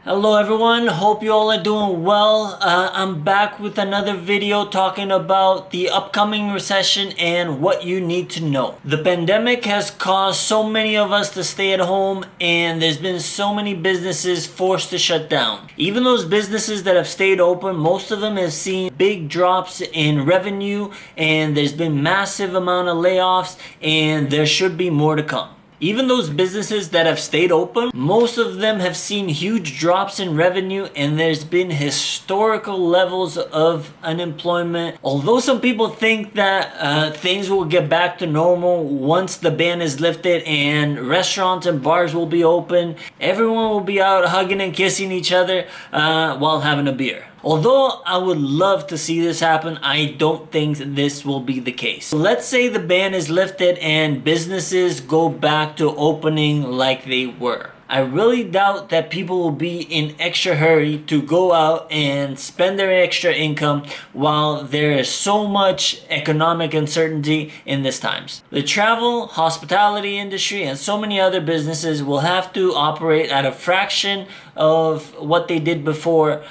Hello everyone, hope you all are doing well. I'm back with another video talking about the upcoming recession and what you need to know. The pandemic has caused so many of us to stay at home, and there's been so many businesses forced to shut down. Even those businesses that have stayed open, most of them have seen big drops in revenue, and there's been massive amount of layoffs, and there should be more to come. Even those businesses that have stayed open, most of them have seen huge drops in revenue, and there's been historical levels of unemployment. Although some people think that things will get back to normal once the ban is lifted and restaurants and bars will be open, everyone will be out hugging and kissing each other while having a beer. Although I would love to see this happen, I don't think this will be the case. Let's say the ban is lifted and businesses go back to opening like they were. I really doubt that people will be in extra hurry to go out and spend their extra income while there is so much economic uncertainty in these times. The travel, hospitality industry, and so many other businesses will have to operate at a fraction of what they did before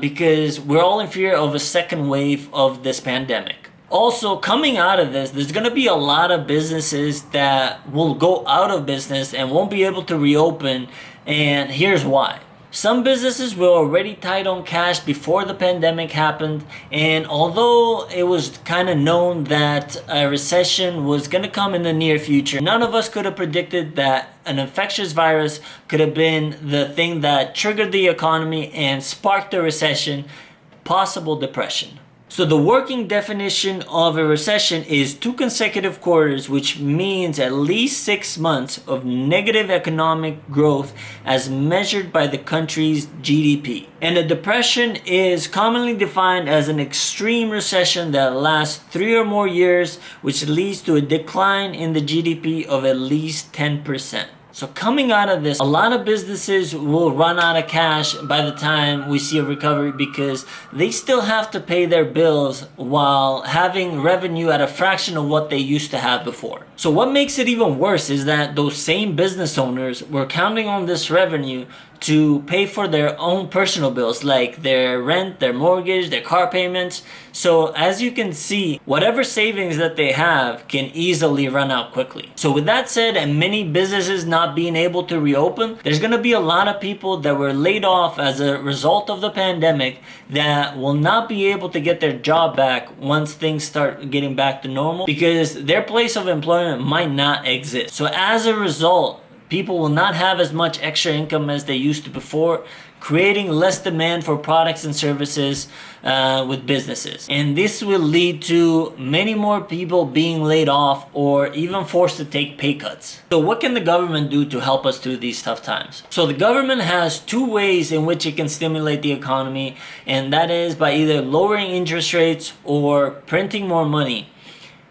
because we're all in fear of a second wave of this pandemic. Also, coming out of this, there's going to be a lot of businesses that will go out of business and won't be able to reopen, and here's why. Some businesses were already tight on cash before the pandemic happened, and although it was kind of known that a recession was going to come in the near future, none of us could have predicted that an infectious virus could have been the thing that triggered the economy and sparked a recession, possible depression. So the working definition of a recession is 2 consecutive quarters, which means at least 6 months of negative economic growth as measured by the country's GDP. And a depression is commonly defined as an extreme recession that lasts 3 or more years, which leads to a decline in the GDP of at least 10%. So coming out of this, a lot of businesses will run out of cash by the time we see a recovery because they still have to pay their bills while having revenue at a fraction of what they used to have before. So what makes it even worse is that those same business owners were counting on this revenue to pay for their own personal bills like their rent, their mortgage, their car payments. So as you can see, whatever savings that they have can easily run out quickly. So with that said, and many businesses not being able to reopen, there's going to be a lot of people that were laid off as a result of the pandemic that will not be able to get their job back once things start getting back to normal because their place of employment might not exist. So as a result, people will not have as much extra income as they used to before, creating less demand for products and services with businesses. And this will lead to many more people being laid off or even forced to take pay cuts. So what can the government do to help us through these tough times? So the government has 2 ways in which it can stimulate the economy, and that is by either lowering interest rates or printing more money.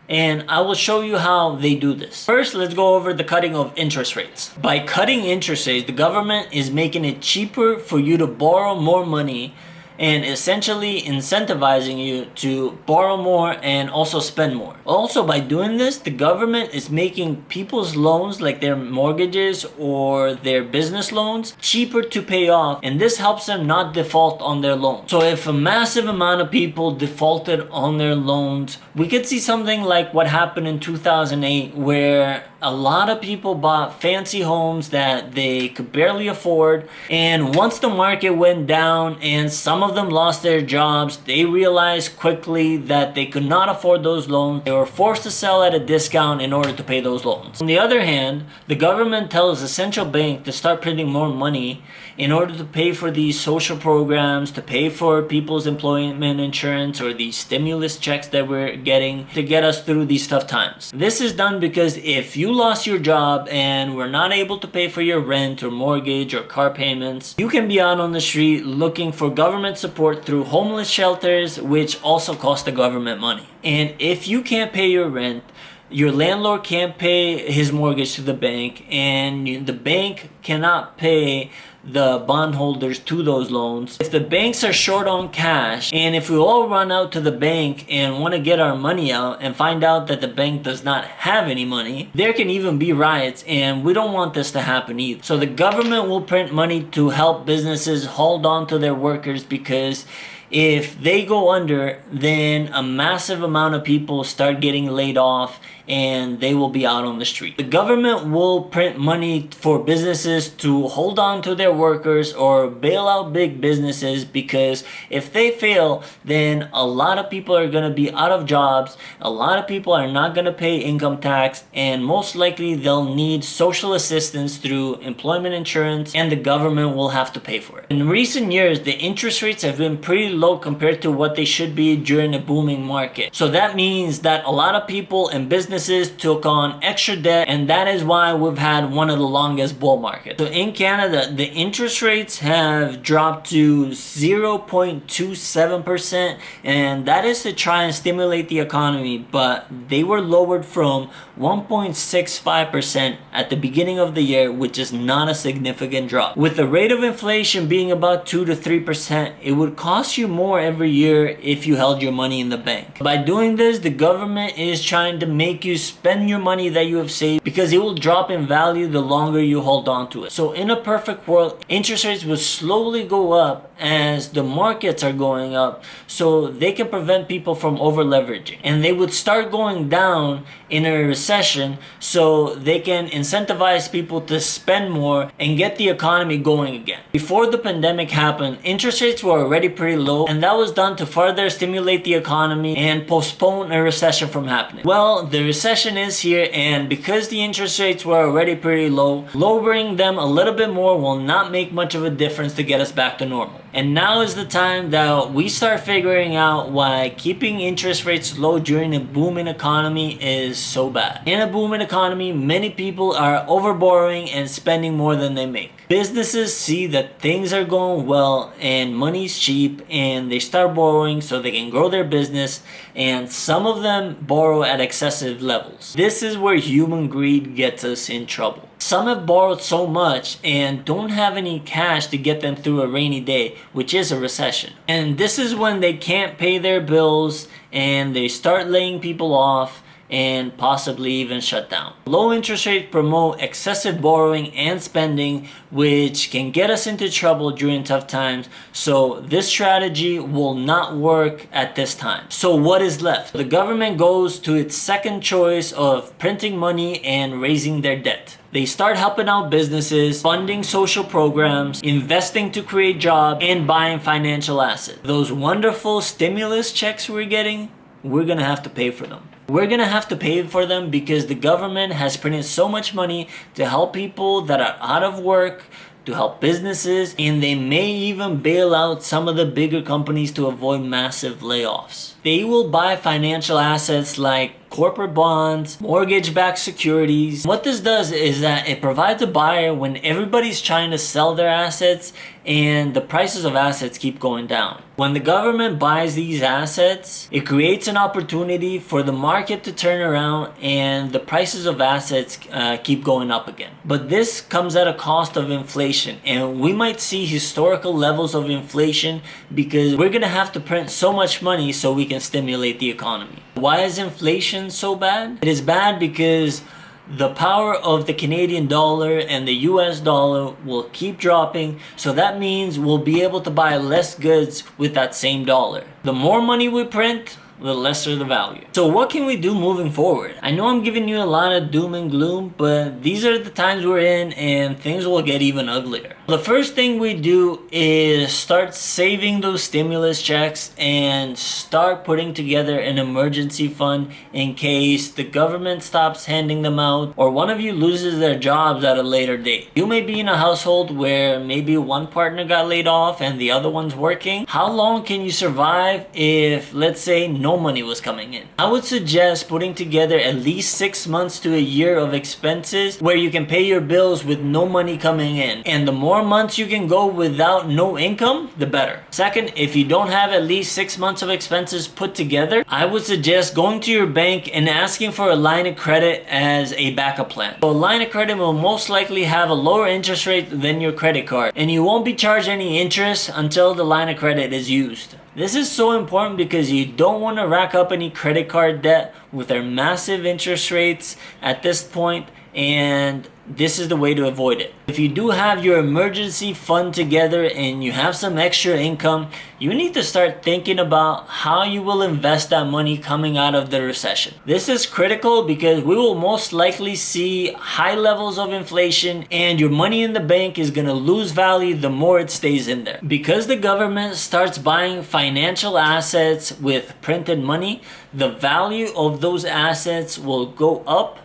And I will show you how they do this. First, let's go over the cutting of interest rates. By cutting interest rates, the government is making it cheaper for you to borrow more money and essentially incentivizing you to borrow more and also spend more. Also, by doing this, the government is making people's loans, like their mortgages or their business loans, cheaper to pay off, and this helps them not default on their loans. So if a massive amount of people defaulted on their loans, we could see something like what happened in 2008, where a lot of people bought fancy homes that they could barely afford, and once the market went down and some of them lost their jobs, they realized quickly that they could not afford those loans. They were forced to sell at a discount in order to pay those loans. On the other hand, the government tells the central bank to start printing more money in order to pay for these social programs, to pay for people's employment insurance or these stimulus checks that we're getting to get us through these tough times. This is done because if you lost your job and were not able to pay for your rent or mortgage or car payments, you can be out on the street looking for government support through homeless shelters, which also cost the government money. And if you can't pay your rent, your landlord can't pay his mortgage to the bank, and the bank cannot pay the bondholders to those loans. If the banks are short on cash, and if we all run out to the bank and want to get our money out and find out that the bank does not have any money, there can even be riots, and we don't want this to happen either. So the government will print money to help businesses hold on to their workers, because if they go under, then a massive amount of people start getting laid off and they will be out on the street. The government will print money for businesses to hold on to their workers or bail out big businesses, because if they fail, then a lot of people are going to be out of jobs, a lot of people are not going to pay income tax, and most likely they'll need social assistance through employment insurance, and the government will have to pay for it. In recent years, the interest rates have been pretty low compared to what they should be during a booming market. So that means that a lot of people and businesses took on extra debt, and that is why we've had one of the longest bull markets. So in Canada, the interest rates have dropped to 0.27%, and that is to try and stimulate the economy, but they were lowered from 1.65% at the beginning of the year, which is not a significant drop. With the rate of inflation being about 2 to 3%, it would cost you more every year if you held your money in the bank. By doing this, the government is trying to make you spend your money that you have saved, because it will drop in value the longer you hold on to it. So in a perfect world, interest rates will slowly go up as the markets are going up, so they can prevent people from over leveraging, and they would start going down in a recession so they can incentivize people to spend more and get the economy going again. Before the pandemic happened, interest rates were already pretty low, and that was done to further stimulate the economy and postpone a recession from happening. Well, the recession is here, and because the interest rates were already pretty low, lowering them a little bit more will not make much of a difference to get us back to normal. And now is the time that we start figuring out why keeping interest rates low during a booming economy is so bad. In a booming economy, many people are overborrowing and spending more than they make. Businesses see that things are going well and money's cheap, and they start borrowing so they can grow their business, and some of them borrow at excessive levels. This is where human greed gets us in trouble. Some have borrowed so much and don't have any cash to get them through a rainy day, which is a recession. And this is when they can't pay their bills and they start laying people off and possibly even shut down. Low interest rates promote excessive borrowing and spending, which can get us into trouble during tough times. So this strategy will not work at this time. So what is left? The government goes to its second choice of printing money and raising their debt. They start helping out businesses, funding social programs, investing to create jobs, and buying financial assets. Those wonderful stimulus checks we're getting, we're gonna have to pay for them. We're gonna have to pay for them because the government has printed so much money to help people that are out of work, to help businesses, and they may even bail out some of the bigger companies to avoid massive layoffs. They will buy financial assets like corporate bonds, mortgage-backed securities. What this does is that it provides a buyer when everybody's trying to sell their assets and the prices of assets keep going down. When the government buys these assets, it creates an opportunity for the market to turn around and the prices of assets keep going up again. But this comes at a cost of inflation, and we might see historical levels of inflation because we're gonna have to print so much money so we can stimulate the economy. Why is inflation so bad? It is bad because the power of the Canadian dollar and the US dollar will keep dropping, so that means we'll be able to buy less goods with that same dollar. The more money we print, the lesser the value. So what can we do moving forward? I know I'm giving you a lot of doom and gloom, but these are the times we're in and things will get even uglier. The first thing we do is start saving those stimulus checks and start putting together an emergency fund in case the government stops handing them out or one of you loses their jobs at a later date. You may be in a household where maybe one partner got laid off and the other one's working. How long can you survive if, let's say, no money was coming in? I would suggest putting together at least 6 months to a year of expenses where you can pay your bills with no money coming in. And the more more months you can go without no income, the better. Second, if you don't have at least 6 months of expenses put together, I would suggest going to your bank and asking for a line of credit as a backup plan. So a line of credit will most likely have a lower interest rate than your credit card, and you won't be charged any interest until the line of credit is used. This is so important because you don't want to rack up any credit card debt with their massive interest rates at this point, and this is the way to avoid it. If you do have your emergency fund together and you have some extra income, you need to start thinking about how you will invest that money coming out of the recession. This is critical because we will most likely see high levels of inflation, and your money in the bank is going to lose value the more it stays in there. Because the government starts buying financial assets with printed money, the value of those assets will go up,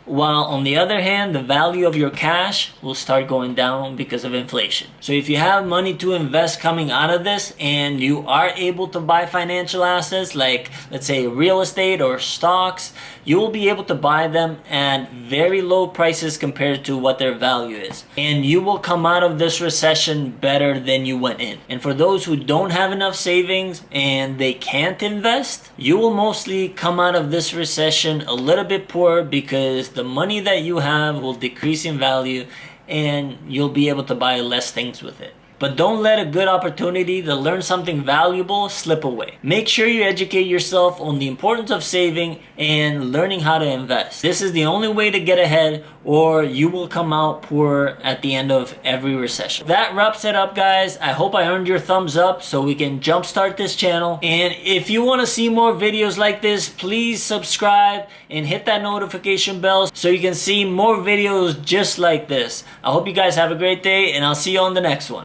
while on the other hand, the value of your cash will start going down because of inflation. So if you have money to invest coming out of this and you are able to buy financial assets like, let's say, real estate or stocks, you will be able to buy them at very low prices compared to what their value is. And you will come out of this recession better than you went in. And for those who don't have enough savings and they can't invest, you will mostly come out of this recession a little bit poorer because the money that you have will decrease in value and you'll be able to buy less things with it. But don't let a good opportunity to learn something valuable slip away. Make sure you educate yourself on the importance of saving and learning how to invest. This is the only way to get ahead, or you will come out poor at the end of every recession. That wraps it up, guys. I hope I earned your thumbs up so we can jumpstart this channel. And if you want to see more videos like this, please subscribe and hit that notification bell so you can see more videos just like this. I hope you guys have a great day, and I'll see you on the next one.